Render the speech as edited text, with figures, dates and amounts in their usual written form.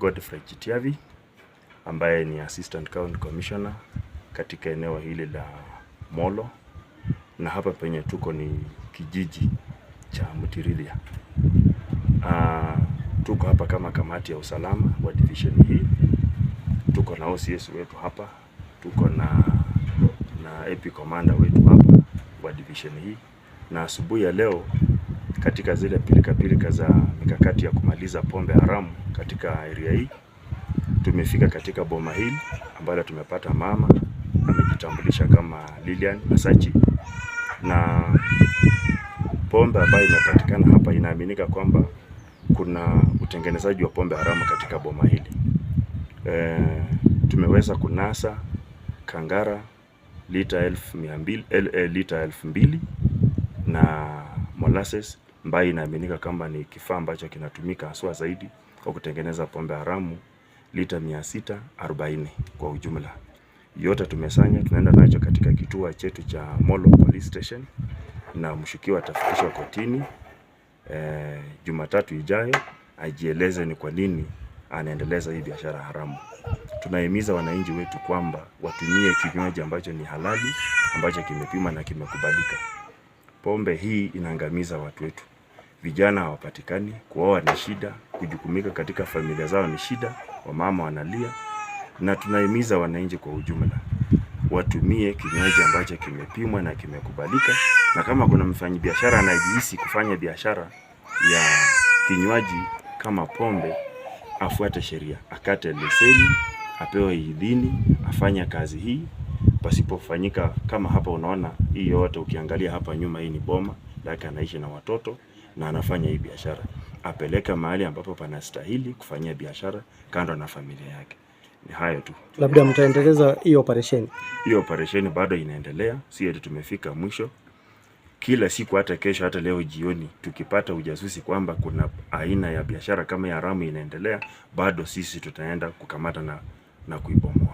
Godfrey Chitiavi ambaye ni Assistant County Commissioner katika eneo hili la Molo, na hapa penye tuko ni kijiji cha Mutiriria. Tuko hapa kama kamati ya usalama wa division hii. Tuko na OCS wetu hapa, tuko na AP commander wetu hapa wa division hii, na asubuhi ya leo katika zile pilika za mikakati ya kumaliza pombe haramu katika area hii, tumefika katika boma hili ambalo tumepata mama amejitambulisha kama Lilian Masachi, na pombe ambayo inapatikana hapa inaaminika kwamba kuna utengenezaji wa pombe haramu katika boma hili. Tumeweza kunasa kangara lita 2,000 na molasses ambayo inaaminika kama ni kifaa ambacho kinatumika haswa zaidi kwa kutengeneza pombe haramu lita 640 kwa ujumla. Yote tumesanya, tunaenda nacho katika kituo chetu cha Molo Police Station, na mshukiwa atafikishwa kotini Jumatatu ijayo ajieleze ni kwa nini anaendeleza hii biashara haramu. Tunahimiza wananchi wetu kwamba watumie kinywaji ambacho ni halali, ambacho kimepima na kimekubalika. Pombe hii inaangamiza watu wetu. Vijana hawapatikani, kuoa ni shida, kujukumika katika familia zao ni shida, wamama wanalia, na tunahimiza wananchi kwa ujumla watumie kinywaji ambacho kimepimwa na kimekubalika, na kama kuna mfanyabiashara anajihisi kufanya biashara ya kinywaji kama pombe, afuate sheria, akate leseni, apewe idhini, afanye kazi hii. Pasipofanyika kama hapa unaona hii yote, ukiangalia hapa nyuma hii ni boma lake, anaishi na watoto na anafanya hii biashara, apeleka mahali ambapo panastahili kufanyia biashara kando na familia yake. Ni hayo tu. Labda mtaendeleza hiyo operation? Hiyo operation bado inaendelea, si eti tumefika mwisho. Kila siku, hata kesho, hata leo jioni, tukipata ujasusi kwamba kuna aina ya biashara kama ya haramu inaendelea, bado sisi tutaenda kukamata na kuibomoa.